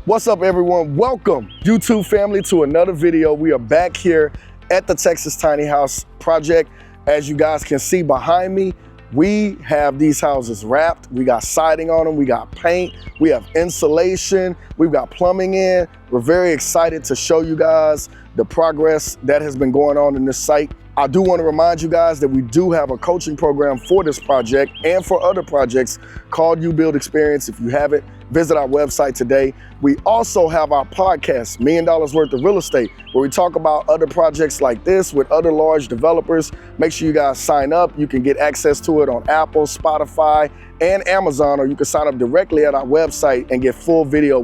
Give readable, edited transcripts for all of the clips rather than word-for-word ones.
What's up, everyone? Welcome, YouTube family, to another video. We are back here at the Texas Tiny House Project. As you guys can see behind me, we have these houses wrapped. We got siding on them, we got paint, we have insulation, we've got plumbing in. We're very excited to show you guys the progress that has been going on in this site. I do want to remind you guys that we do have a coaching program for this project and for other projects called You Build Experience. If you haven't, visit our website today. We also have our podcast, $1 Million Worth of Real Estate, where we talk about other projects like this with other large developers. Make sure you guys sign up. You can get access to it on Apple, Spotify, and Amazon, or you can sign up directly at our website and get full video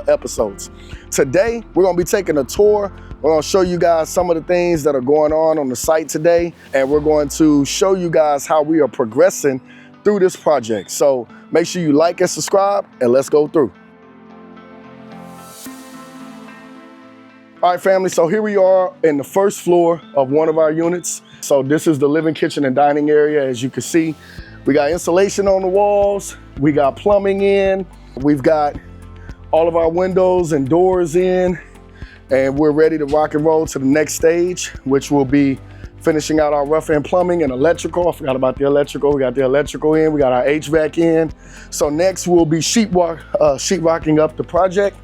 episodes. Today, we're gonna be taking a tour. We're gonna show you guys some of the things that are going on the site today, and we're going to show you guys how we are progressing through this project. So make sure you like and subscribe, and let's go through. All right, family, so here we are in the first floor of one of our units. So this is the living, kitchen, and dining area. As you can see, we got insulation on the walls, we got plumbing in, we've got all of our windows and doors in, and we're ready to rock and roll to the next stage, which will be finishing out our rough end plumbing and electrical. I forgot about the electrical. We got the electrical in, we got our HVAC in. So next we'll be sheetrocking up the project.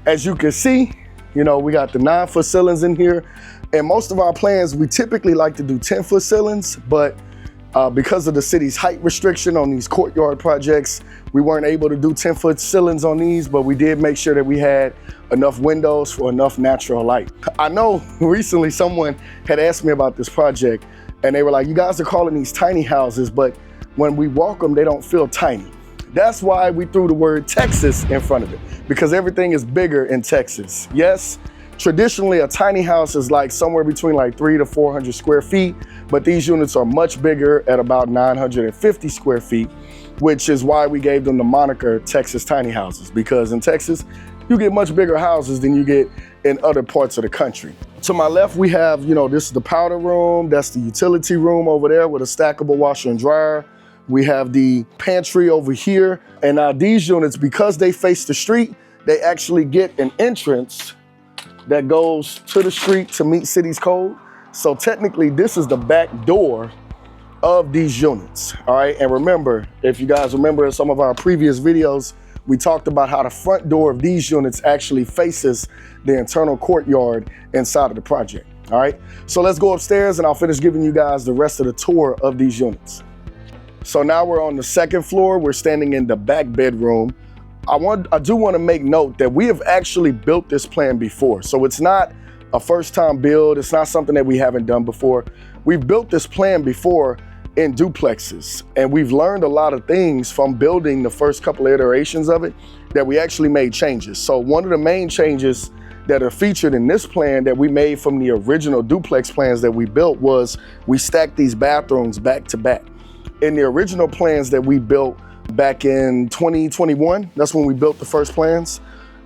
As you can see, you know, we got the 9-foot ceilings in here. And most of our plans, we typically like to do 10-foot ceilings, but because of the city's height restriction on these courtyard projects, we weren't able to do 10-foot ceilings on these, but we did make sure that we had enough windows for enough natural light. I know recently someone had asked me about this project, and they were like, you guys are calling these tiny houses, but when we walk them, they don't feel tiny. That's why we threw the word Texas in front of it, because everything is bigger in Texas. Yes, traditionally a tiny house is like somewhere between like 300 to 400 square feet, but these units are much bigger at about 950 square feet, which is why we gave them the moniker Texas Tiny Houses, because in Texas, you get much bigger houses than you get in other parts of the country. To my left, we have, you know, this is the powder room, that's the utility room over there with a stackable washer and dryer. We have the pantry over here. And now these units, because they face the street, they actually get an entrance that goes to the street to meet city's code. So technically this is the back door of these units, all right? And remember, if you guys remember in some of our previous videos, we talked about how the front door of these units actually faces the internal courtyard inside of the project, all right? So let's go upstairs and I'll finish giving you guys the rest of the tour of these units. So now we're on the second floor. We're standing in the back bedroom. I do want to make note that we have actually built this plan before. So it's not a first time build. It's not something that we haven't done before. We've built this plan before in duplexes, and we've learned a lot of things from building the first couple of iterations of it that we actually made changes. So one of the main changes that are featured in this plan that we made from the original duplex plans that we built was we stacked these bathrooms back to back. In the original plans that we built back in 2021, that's when we built the first plans,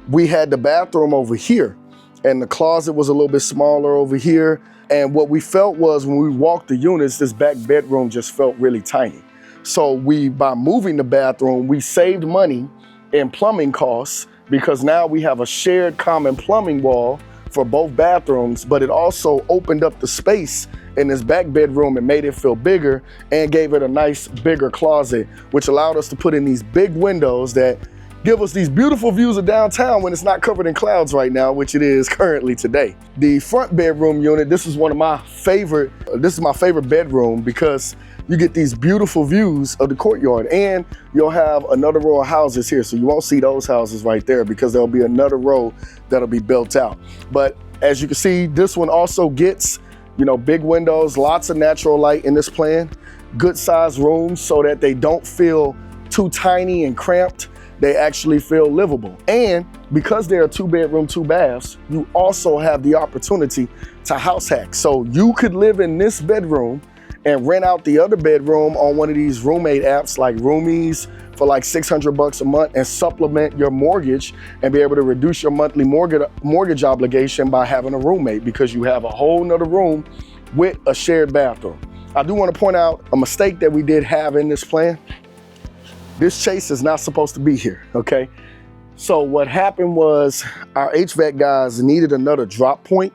we had the bathroom over here and the closet was a little bit smaller over here. And what we felt was when we walked the units, this back bedroom just felt really tiny. So by moving the bathroom, we saved money in plumbing costs because now we have a shared common plumbing wall for both bathrooms, but it also opened up the space in this back bedroom and made it feel bigger and gave it a nice bigger closet, which allowed us to put in these big windows that give us these beautiful views of downtown when it's not covered in clouds right now, which it is currently today. The front bedroom unit, this is my favorite bedroom because you get these beautiful views of the courtyard, and you'll have another row of houses here. So you won't see those houses right there because there'll be another row that'll be built out. But as you can see, this one also gets, you know, big windows, lots of natural light in this plan, good sized rooms so that they don't feel too tiny and cramped. They actually feel livable. And because they're a 2-bedroom, 2 baths, you also have the opportunity to house hack. So you could live in this bedroom and rent out the other bedroom on one of these roommate apps like Roomies for like $600 a month and supplement your mortgage and be able to reduce your monthly mortgage obligation by having a roommate because you have a whole nother room with a shared bathroom. I do want to point out a mistake that we did have in this plan. This chase is not supposed to be here, okay? So what happened was our HVAC guys needed another drop point,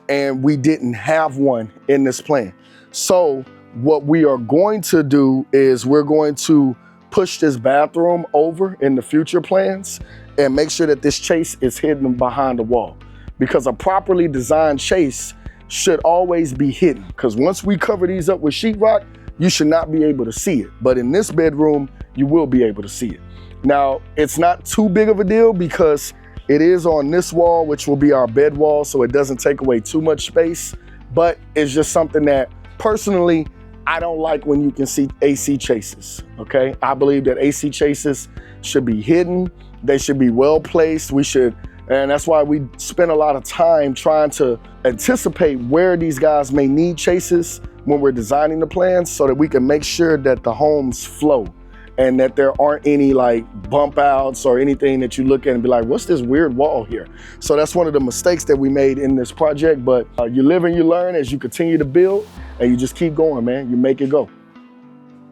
and we didn't have one in this plan. So what we are going to do is we're going to push this bathroom over in the future plans and make sure that this chase is hidden behind the wall, because a properly designed chase should always be hidden, because once we cover these up with sheetrock, you should not be able to see it. But in this bedroom, you will be able to see it. Now, it's not too big of a deal because it is on this wall, which will be our bed wall, so it doesn't take away too much space, but it's just something that personally, I don't like when you can see AC chases, okay? I believe that AC chases should be hidden. They should be well placed. And that's why we spend a lot of time trying to anticipate where these guys may need chases when we're designing the plans, so that we can make sure that the homes flow and that there aren't any like bump outs or anything that you look at and be like, what's this weird wall here? So that's one of the mistakes that we made in this project, but you live and you learn as you continue to build, and you just keep going, man, you make it go.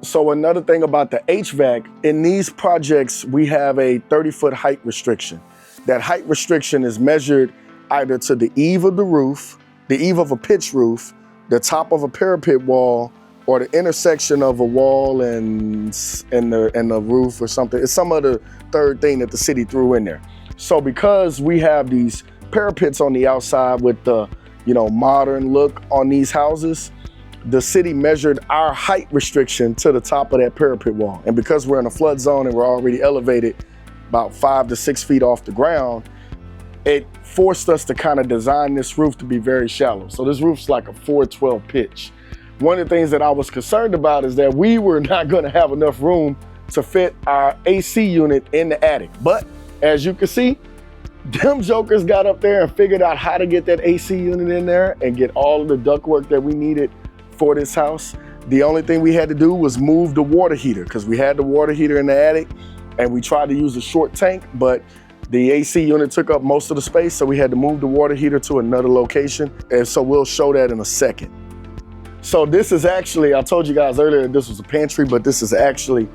So another thing about the HVAC, in these projects, we have a 30-foot height restriction. That height restriction is measured either to the eave of the roof, the eave of a pitch roof, the top of a parapet wall, or the intersection of a wall and the roof or something. It's some other third thing that the city threw in there. So because we have these parapets on the outside with the modern look on these houses, the city measured our height restriction to the top of that parapet wall. And because we're in a flood zone and we're already elevated about 5 to 6 feet off the ground, it forced us to kind of design this roof to be very shallow. So this roof's like a 412 pitch. One of the things that I was concerned about is that we were not gonna have enough room to fit our AC unit in the attic. But as you can see, them jokers got up there and figured out how to get that AC unit in there and get all of the ductwork that we needed for this house. The only thing we had to do was move the water heater, because we had the water heater in the attic and we tried to use a short tank, but the AC unit took up most of the space, so we had to move the water heater to another location. And so we'll show that in a second. So this is actually, I told you guys earlier this was a pantry, but this is actually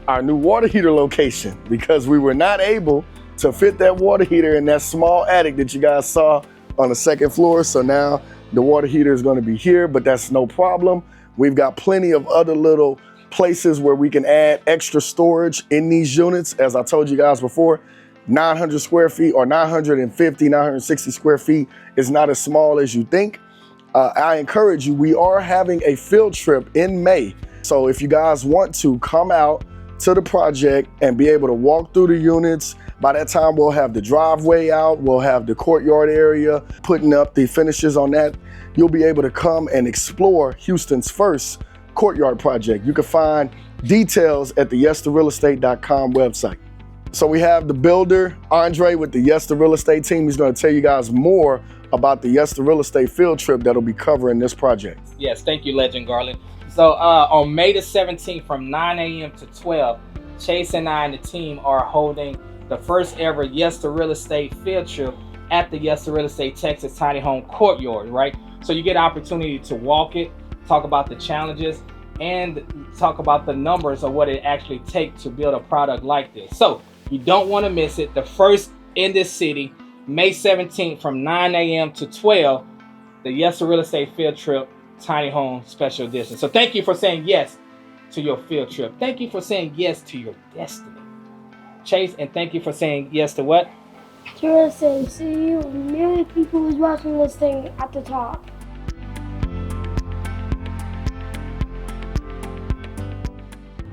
our new water heater location, because we were not able to fit that water heater in that small attic that you guys saw on the second floor. So now the water heater is going to be here, but that's no problem. We've got plenty of other little places where we can add extra storage in these units. As I told you guys before, 900 square feet or 950, 960 square feet is not as small as you think. I encourage you, we are having a field trip in May. So if you guys want to come out to the project and be able to walk through the units, by that time we'll have the driveway out, we'll have the courtyard area, putting up the finishes on that. You'll be able to come and explore Houston's first courtyard project. You can find details at the YesToRealEstate.com website. So we have the builder, Andre, with the Yes to Real Estate team. He's going to tell you guys more about the Yes to Real Estate field trip that'll be covering this project. Yes, thank you, Legend Garland. So on May the 17th from 9 a.m. to 12, Chase and I and the team are holding the first ever Yes to Real Estate field trip at the Yes to Real Estate Texas Tiny Home Courtyard, right? So you get an opportunity to walk it, talk about the challenges, and talk about the numbers of what it actually takes to build a product like this. So you don't want to miss it. The first in this city, May 17th from 9 a.m. to 12, the Yes to Real Estate field trip, Tiny Home Special Edition. So thank you for saying yes to your field trip. Thank you for saying yes to your destiny, Chase, and thank you for saying yes to what? To real estate. See, a million people was watching this thing at the top.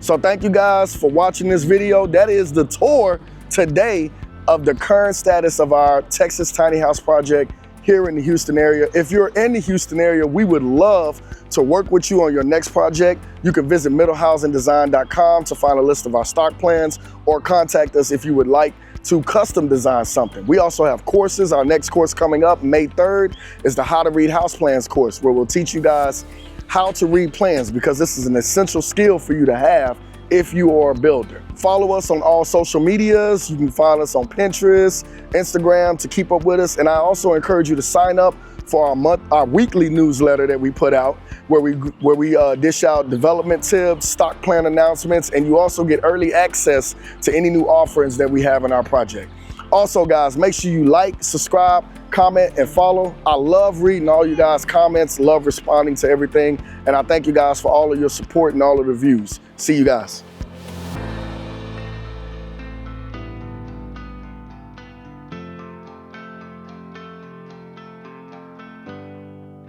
So thank you guys for watching this video. That is the tour today of the current status of our Texas Tiny House project here in the Houston area. If you're in the Houston area, we would love to work with you on your next project. You can visit middlehousingdesign.com to find a list of our stock plans, or contact us if you would like to custom design something. We also have courses. Our next course coming up May 3rd is the How to Read House Plans course, where we'll teach you guys how to read plans, because this is an essential skill for you to have if you are a builder. Follow us on all social medias. You can find us on Pinterest, Instagram to keep up with us. And I also encourage you to sign up for our weekly newsletter that we put out, where we dish out development tips, stock plan announcements, and you also get early access to any new offerings that we have in our project. Also, guys, make sure you like, subscribe, comment, and follow. I love reading all you guys' comments, love responding to everything, and I thank you guys for all of your support and all of the views. See you guys.